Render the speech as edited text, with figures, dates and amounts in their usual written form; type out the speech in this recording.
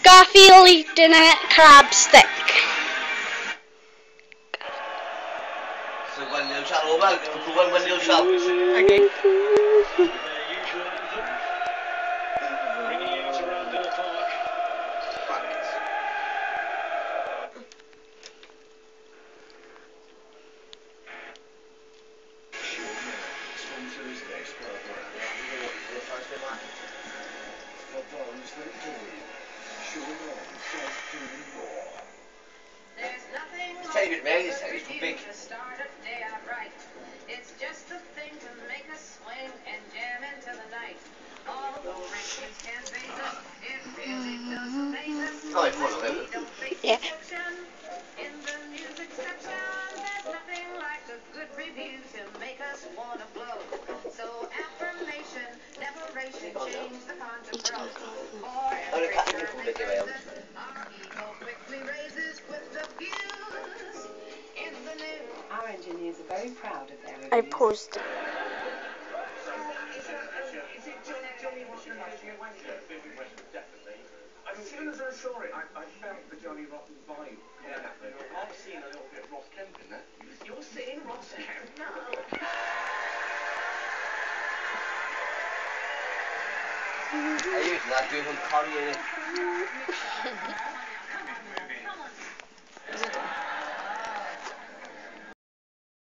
Garfield eating a crab stick. So 1-0 shot over. 1-0 shot. Okay. It's trying to get ready, it's too big. It's just the thing to make us swing and jam into the night. Although riches can phase us, it really doesn't phase us. It's not like fun, though, We don't face Yeah. rejection in the music section. There's nothing like a good review to make us want to blow. So affirmation, liberation, change the concept grow. For every time they praise us, our ego quickly raises with the views in the news. Our engineers are very proud of their reviews. I paused. As soon as I saw it, I felt the Johnny Rotten vibe. Yeah, I've seen a little bit of Ross Kemp in that. You're seeing Ross Kemp? No. Are you that doing Curry in it?